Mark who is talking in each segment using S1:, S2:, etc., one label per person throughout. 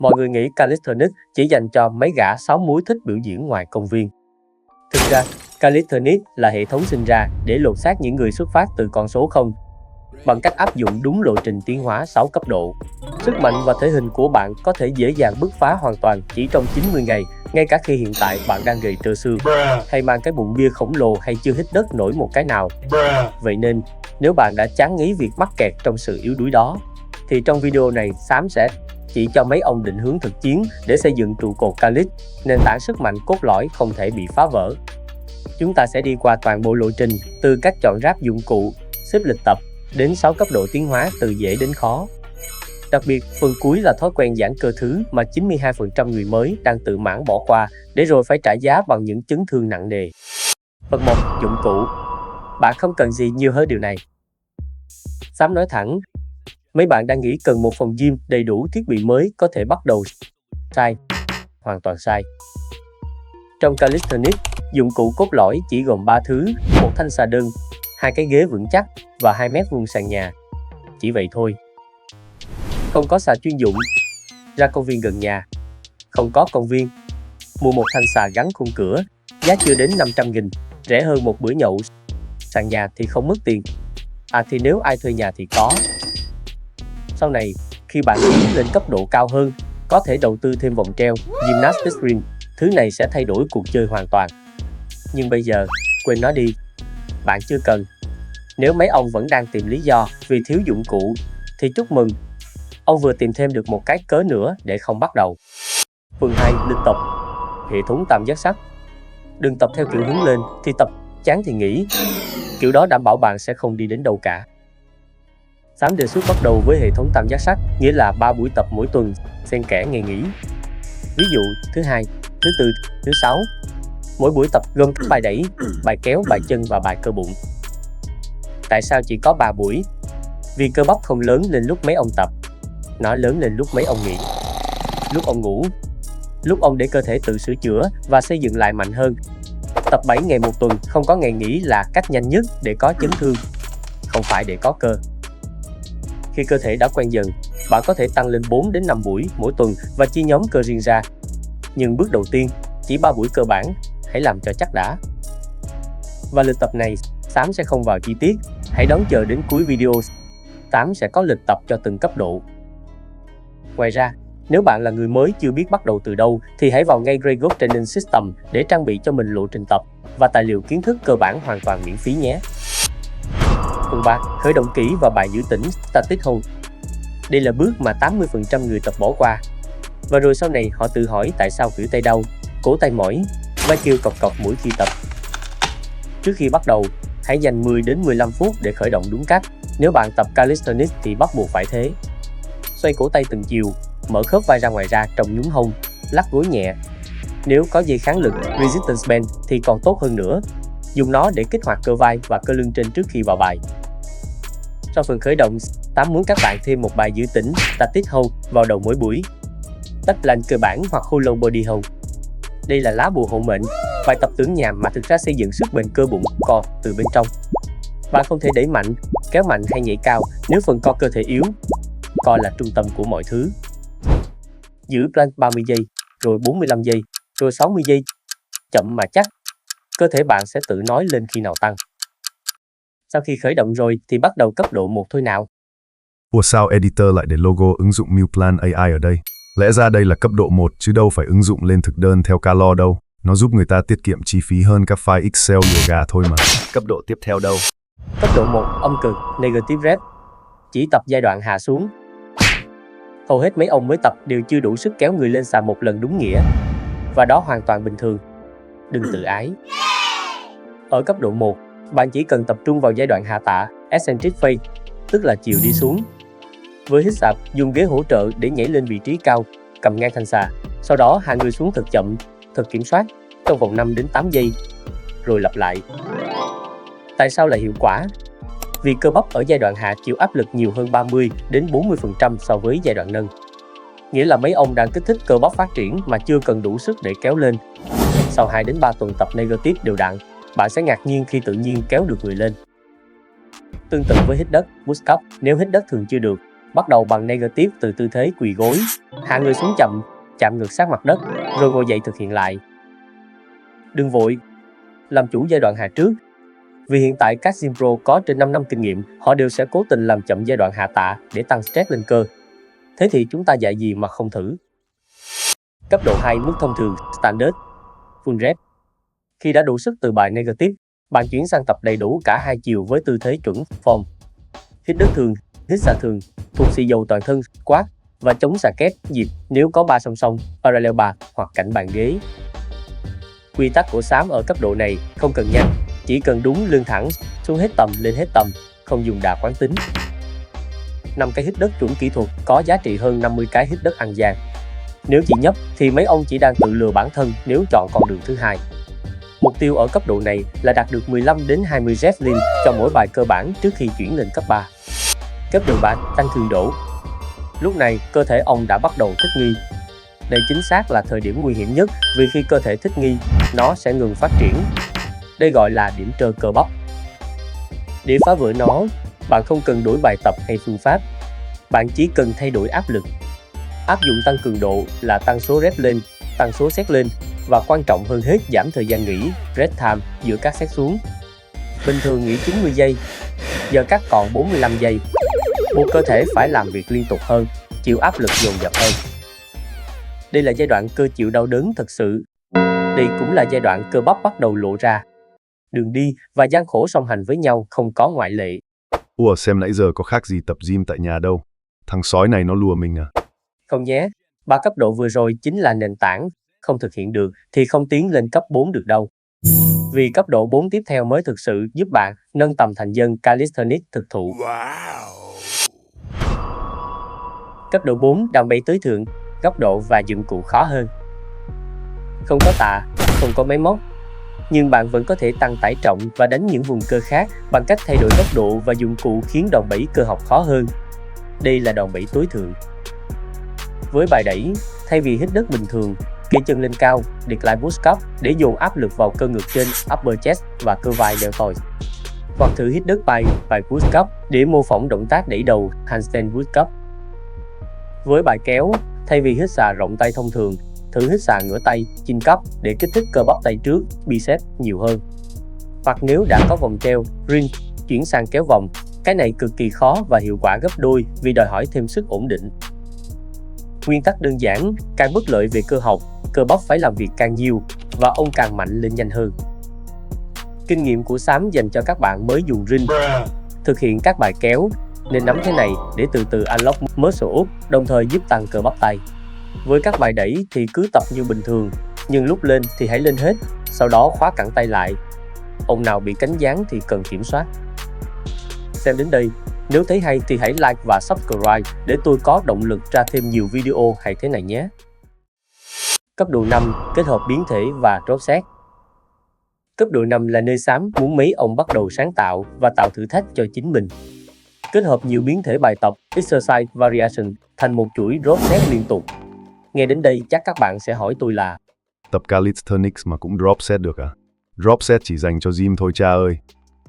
S1: Mọi người nghĩ calisthenics chỉ dành cho mấy gã sáu múi thích biểu diễn ngoài công viên. Thực ra, calisthenics là hệ thống sinh ra để lột xác những người xuất phát từ con số 0 bằng cách áp dụng đúng lộ trình tiến hóa 6 cấp độ. Sức mạnh và thể hình của bạn có thể dễ dàng bứt phá hoàn toàn chỉ trong 90 ngày, ngay cả khi hiện tại bạn đang gầy trơ xương, hay mang cái bụng bia khổng lồ hay chưa hít đất nổi một cái nào. Vậy nên, nếu bạn đã chán ngấy việc mắc kẹt trong sự yếu đuối đó, thì trong video này Xám sẽ chỉ cho mấy ông định hướng thực chiến để xây dựng trụ cột Calyx, nền tảng sức mạnh cốt lõi không thể bị phá vỡ. Chúng ta sẽ đi qua toàn bộ lộ trình, từ cách chọn ráp dụng cụ, xếp lịch tập, đến 6 cấp độ tiến hóa từ dễ đến khó. Đặc biệt, phần cuối là thói quen giãn cơ thứ mà 92% người mới đang tự mãn bỏ qua, để rồi phải trả giá bằng những chấn thương nặng nề. Phần 1. Dụng cụ. Bạn không cần gì nhiều hơn điều này. Xám nói thẳng, mấy bạn đang nghĩ cần một phòng gym đầy đủ thiết bị mới có thể bắt đầu sai. Hoàn toàn sai. Trong calisthenics, dụng cụ cốt lõi chỉ gồm 3 thứ, một thanh xà đơn, 2 cái ghế vững chắc và 2 mét vuông sàn nhà. Chỉ vậy thôi. Không có xà chuyên dụng, ra công viên gần nhà. Không có công viên, mua một thanh xà gắn khung cửa, giá chưa đến 500.000, rẻ hơn một bữa nhậu. Sàn nhà thì không mất tiền. Thì nếu ai thuê nhà thì có. Sau này, khi bạn tiến lên cấp độ cao hơn, có thể đầu tư thêm vòng treo, gymnastics ring. Thứ này sẽ thay đổi cuộc chơi hoàn toàn. Nhưng bây giờ, quên nó đi. Bạn chưa cần. Nếu mấy ông vẫn đang tìm lý do vì thiếu dụng cụ, thì chúc mừng. Ông vừa tìm thêm được một cái cớ nữa để không bắt đầu. Phần 2. Lịch tập. Hệ thống tam giác sắt. Đừng tập theo kiểu hướng lên thì tập, chán thì nghỉ. Kiểu đó đảm bảo bạn sẽ không đi đến đâu cả. Xám đề xuất bắt đầu với hệ thống tam giác sắt, nghĩa là 3 buổi tập mỗi tuần, xen kẽ ngày nghỉ. Ví dụ, thứ Hai, thứ Tư, thứ Sáu. Mỗi buổi tập gồm các bài đẩy, bài kéo, bài chân và bài cơ bụng. Tại sao chỉ có 3 buổi? Vì cơ bắp không lớn lên lúc mấy ông tập. Nó lớn lên lúc mấy ông nghỉ. Lúc ông ngủ. Lúc ông để cơ thể tự sửa chữa và xây dựng lại mạnh hơn. Tập 7 ngày một tuần, không có ngày nghỉ là cách nhanh nhất để có chấn thương, không phải để có cơ. Khi cơ thể đã quen dần, bạn có thể tăng lên 4 đến 5 buổi mỗi tuần và chia nhóm cơ riêng ra. Nhưng bước đầu tiên, chỉ 3 buổi cơ bản, hãy làm cho chắc đã. Và lịch tập này, Xám sẽ không vào chi tiết, hãy đón chờ đến cuối video. Xám sẽ có lịch tập cho từng cấp độ. Ngoài ra, nếu bạn là người mới chưa biết bắt đầu từ đâu, thì hãy vào ngay Grey Goat Training System để trang bị cho mình lộ trình tập và tài liệu kiến thức cơ bản hoàn toàn miễn phí nhé. Phần 3. Khởi động kỹ và bài giữ tĩnh, static hold. Đây là bước mà 80% người tập bỏ qua. Và rồi sau này họ tự hỏi tại sao khuỷu tay đau, cổ tay mỏi, vai kêu cộc cộc mỗi khi tập. Trước khi bắt đầu, hãy dành 10 đến 15 phút để khởi động đúng cách. Nếu bạn tập calisthenics thì bắt buộc phải thế. Xoay cổ tay từng chiều, mở khớp vai ra ngoài ra trong nhún hông, lắc gối nhẹ. Nếu có dây kháng lực resistance band thì còn tốt hơn nữa. Dùng nó để kích hoạt cơ vai và cơ lưng trên trước khi vào bài. Sau phần khởi động, Tám muốn các bạn thêm một bài giữ tĩnh static hold vào đầu mỗi buổi. Tách plank cơ bản hoặc hollow body hold. Đây là lá bùa hộ mệnh, bài tập tưởng nhàm mà thực ra xây dựng sức bền cơ bụng, core từ bên trong. Bạn không thể đẩy mạnh, kéo mạnh hay nhảy cao nếu phần core cơ thể yếu. Core là trung tâm của mọi thứ. Giữ plank 30 giây, rồi 45 giây, rồi 60 giây. Chậm mà chắc. Cơ thể bạn sẽ tự nói lên khi nào tăng. Sau khi khởi động rồi thì bắt đầu cấp độ 1 thôi nào.
S2: Ủa sao editor lại để logo ứng dụng Mewplan AI ở đây? Lẽ ra đây là cấp độ 1 chứ đâu phải ứng dụng lên thực đơn theo calo đâu. Nó giúp người ta tiết kiệm chi phí hơn các file Excel yoga thôi mà.
S3: Cấp độ tiếp theo đâu?
S1: Cấp độ 1, âm cực, negative rep. Chỉ tập giai đoạn hạ xuống. Hầu hết mấy ông mới tập đều chưa đủ sức kéo người lên xà một lần đúng nghĩa. Và đó hoàn toàn bình thường. Đừng tự ái. Ở cấp độ 1, bạn chỉ cần tập trung vào giai đoạn hạ tạ, eccentric phase, tức là chiều đi xuống. Với hít xà, dùng ghế hỗ trợ để nhảy lên vị trí cao, cầm ngang thanh xà. Sau đó hạ người xuống thật chậm, thật kiểm soát, trong vòng 5 đến 8 giây, rồi lặp lại. Tại sao lại hiệu quả? Vì cơ bắp ở giai đoạn hạ chịu áp lực nhiều hơn 30 đến 40% so với giai đoạn nâng. Nghĩa là mấy ông đang kích thích cơ bắp phát triển mà chưa cần đủ sức để kéo lên. Sau 2 đến 3 tuần tập negative đều đặn, bạn sẽ ngạc nhiên khi tự nhiên kéo được người lên. Tương tự với hít đất, push up, nếu hít đất thường chưa được, Bắt đầu bằng negative từ tư thế quỳ gối, hạ người xuống chậm, chạm ngược sát mặt đất, rồi ngồi dậy thực hiện lại. Đừng vội, làm chủ giai đoạn hạ trước. Vì hiện tại các gym pro có trên 5 năm kinh nghiệm, họ đều sẽ cố tình làm chậm giai đoạn hạ tạ để tăng stress lên cơ. Thế thì chúng ta dạy gì mà không thử? Cấp độ 2 mức thông thường, standard, full rep. Khi đã đủ sức từ bài negative, bạn chuyển sang tập đầy đủ cả hai chiều với tư thế chuẩn, form. Hít đất thường, hít xà thường, thuộc xì dầu toàn thân, squat và chống xà kép, nhịp nếu có 3 song song, parallel bar hoặc cạnh bàn ghế. Quy tắc của xám ở cấp độ này không cần nhanh, chỉ cần đúng lưng thẳng, xuống hết tầm lên hết tầm, không dùng đà quán tính. 5 cái hít đất chuẩn kỹ thuật có giá trị hơn 50 cái hít đất ăn gian. Nếu chỉ nhấp thì mấy ông chỉ đang tự lừa bản thân nếu chọn con đường thứ hai. Mục tiêu ở cấp độ này là đạt được 15 đến 20 rep lean cho mỗi bài cơ bản trước khi chuyển lên cấp 3. Cấp độ 3 tăng cường độ. Lúc này cơ thể ông đã bắt đầu thích nghi. Đây chính xác là thời điểm nguy hiểm nhất vì khi cơ thể thích nghi, nó sẽ ngừng phát triển. Đây gọi là điểm trơ cơ bắp. Để phá vỡ nó, bạn không cần đổi bài tập hay phương pháp. Bạn chỉ cần thay đổi áp lực. Áp dụng tăng cường độ là tăng số rep lên, tăng số set lên và quan trọng hơn hết giảm thời gian nghỉ, rest time giữa các set xuống. Bình thường nghỉ 90 giây, giờ cắt còn 45 giây. Buộc cơ thể phải làm việc liên tục hơn, chịu áp lực dồn dập hơn. Đây là giai đoạn cơ chịu đau đớn thật sự. Đây cũng là giai đoạn cơ bắp bắt đầu lộ ra. Đường đi và gian khổ song hành với nhau không có ngoại lệ.
S2: Ủa xem nãy giờ có khác gì tập gym tại nhà đâu. Thằng sói này nó lùa mình à?
S1: Không nhé, 3 cấp độ vừa rồi chính là nền tảng. Không thực hiện được thì không tiến lên cấp 4 được đâu. Vì cấp độ 4 tiếp theo mới thực sự giúp bạn nâng tầm thành dân calisthenics thực thụ. Cấp độ 4 đòn bẩy tối thượng, góc độ và dụng cụ khó hơn. Không có tạ, không có máy móc, nhưng bạn vẫn có thể tăng tải trọng và đánh những vùng cơ khác bằng cách thay đổi góc độ và dụng cụ khiến đòn bẩy cơ học khó hơn. Đây là đòn bẩy tối thượng. Với bài đẩy, thay vì hít đất bình thường, kê chân lên cao, decline push up để dồn áp lực vào cơ ngực trên upper chest và cơ vai deltoid. Hoặc thử hít đất bài push up để mô phỏng động tác đẩy đầu handstand push up. Với bài kéo, thay vì hít xà rộng tay thông thường, thử hít xà ngửa tay, chin cup để kích thích cơ bắp tay trước, bicep nhiều hơn. Hoặc nếu đã có vòng treo, ring, chuyển sang kéo vòng, cái này cực kỳ khó và hiệu quả gấp đôi vì đòi hỏi thêm sức ổn định. Nguyên tắc đơn giản, càng bất lợi về cơ học, cơ bắp phải làm việc càng nhiều và ông càng mạnh lên nhanh hơn. Kinh nghiệm của xám dành cho các bạn mới dùng ring. Thực hiện các bài kéo, nên nắm thế này để từ từ unlock muscle up, đồng thời giúp tăng cơ bắp tay. Với các bài đẩy thì cứ tập như bình thường, nhưng lúc lên thì hãy lên hết, sau đó khóa cẳng tay lại. Ông nào bị cánh giáng thì cần kiểm soát. Xem đến đây, nếu thấy hay thì hãy like và subscribe để tôi có động lực ra thêm nhiều video hay thế này nhé. Cấp độ 5, kết hợp biến thể và drop set. Cấp độ 5 là nơi xám muốn mấy ông bắt đầu sáng tạo và tạo thử thách cho chính mình. Kết hợp nhiều biến thể bài tập, exercise variation thành một chuỗi drop set liên tục. Nghe đến đây chắc các bạn sẽ hỏi tôi là
S2: Tập calisthenics mà cũng drop set được à? Drop set chỉ dành cho gym thôi cha ơi.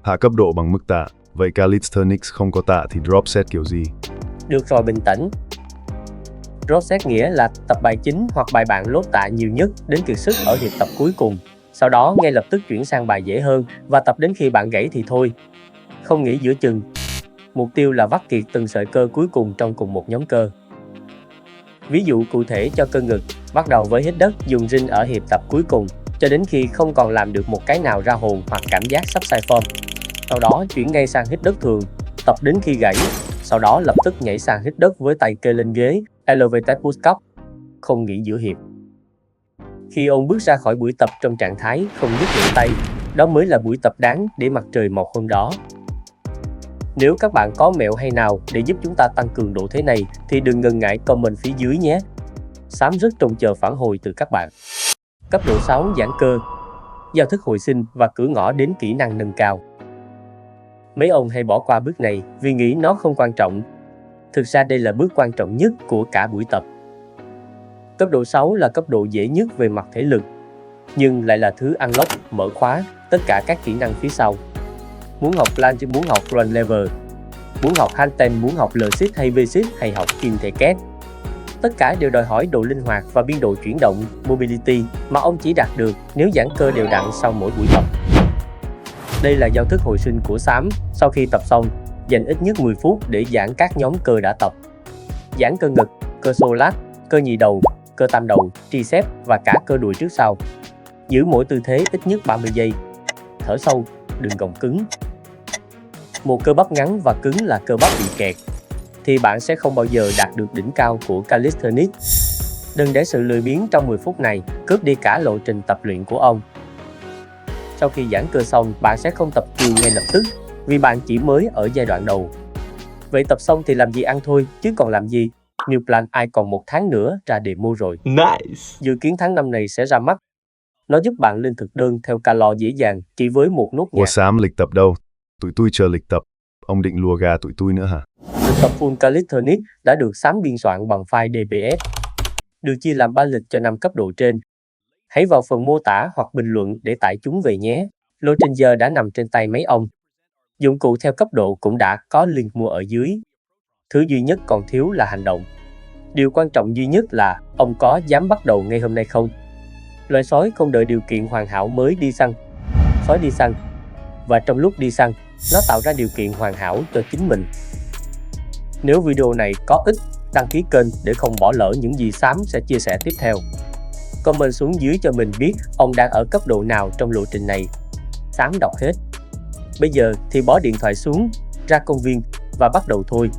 S2: Hạ cấp độ bằng mức tạ, vậy calisthenics không có tạ thì drop set kiểu gì?
S1: được rồi, bình tĩnh. Drop set nghĩa là tập bài chính hoặc bài bạn lốt tạ nhiều nhất đến kiệt sức ở hiệp tập cuối cùng. Sau đó ngay lập tức chuyển sang bài dễ hơn và tập đến khi bạn gãy thì thôi. Không nghỉ giữa chừng. Mục tiêu là vắt kiệt từng sợi cơ cuối cùng trong cùng một nhóm cơ. Ví dụ cụ thể cho cơ ngực, bắt đầu với hít đất dùng ring ở hiệp tập cuối cùng cho đến khi không còn làm được một cái nào ra hồn hoặc cảm giác sắp sai form. Sau đó chuyển ngay sang hít đất thường, tập đến khi gãy, sau đó lập tức nhảy sang hít đất với tay kê lên ghế, elevated push up, không nghỉ giữa hiệp. Khi ông bước ra khỏi buổi tập trong trạng thái không nhấc nổi tay, đó mới là buổi tập đáng để mặt trời mọc hôm đó. Nếu các bạn có mẹo hay nào để giúp chúng ta tăng cường độ thế này thì đừng ngần ngại comment phía dưới nhé. Xám rất trông chờ phản hồi từ các bạn. Cấp độ 6 giãn cơ, giao thức hồi sinh và cửa ngõ đến kỹ năng nâng cao. Mấy ông hay bỏ qua bước này vì nghĩ nó không quan trọng. Thực ra đây là bước quan trọng nhất của cả buổi tập. Cấp độ 6 là cấp độ dễ nhất về mặt thể lực, nhưng lại là thứ unlock, mở khóa tất cả các kỹ năng phía sau. Muốn học planche, muốn học run lever, muốn học handstand, muốn học L-sit hay V-sit hay học kim thể két. Tất cả đều đòi hỏi độ linh hoạt và biên độ chuyển động, mobility, mà ông chỉ đạt được nếu giãn cơ đều đặn sau mỗi buổi tập. Đây là giao thức hồi sinh của Sam. Sau khi tập xong, dành ít nhất 10 phút để giãn các nhóm cơ đã tập. Giãn cơ ngực, cơ xô lát, cơ nhì đầu, cơ tam đầu, tricep và cả cơ đùi trước sau. Giữ mỗi tư thế ít nhất 30 giây. Thở sâu, đừng gồng cứng. Một cơ bắp ngắn và cứng là cơ bắp bị kẹt, thì bạn sẽ không bao giờ đạt được đỉnh cao của calisthenics. Đừng để sự lười biếng trong 10 phút này cướp đi cả lộ trình tập luyện của ông. Sau khi giãn cơ xong, bạn sẽ không tập chiều ngay lập tức, vì bạn chỉ mới ở giai đoạn đầu. Vậy tập xong thì làm gì ăn thôi, chứ còn làm gì? Meal Plan AI còn 1 tháng nữa ra demo rồi.
S3: Nice.
S1: Dự kiến tháng 5 này sẽ ra mắt. Nó giúp bạn lên thực đơn theo calo dễ dàng chỉ với một nốt
S2: Ủa
S1: nhạc.
S2: Sam, lịch tập đâu? Tụi tôi chờ lịch tập. Ông định lùa gà tụi tôi nữa hả?
S1: Lịch tập full calisthenics đã được Sam biên soạn bằng file DPS, được chia làm 3 lịch cho 5 cấp độ trên. Hãy vào phần mô tả hoặc bình luận để tải chúng về nhé. Lộ trình giờ đã nằm trên tay mấy ông. Dụng cụ theo cấp độ cũng đã có link mua ở dưới. Thứ duy nhất còn thiếu là hành động. Điều quan trọng duy nhất là ông có dám bắt đầu ngay hôm nay không? Loài sói không đợi điều kiện hoàn hảo mới đi săn. Sói đi săn. Và trong lúc đi săn, nó tạo ra điều kiện hoàn hảo cho chính mình. Nếu video này có ích, đăng ký kênh để không bỏ lỡ những gì Sam sẽ chia sẻ tiếp theo. Comment xuống dưới cho mình biết ông đang ở cấp độ nào trong lộ trình này. Sam đọc hết. Bây giờ thì bỏ điện thoại xuống, ra công viên và bắt đầu thôi.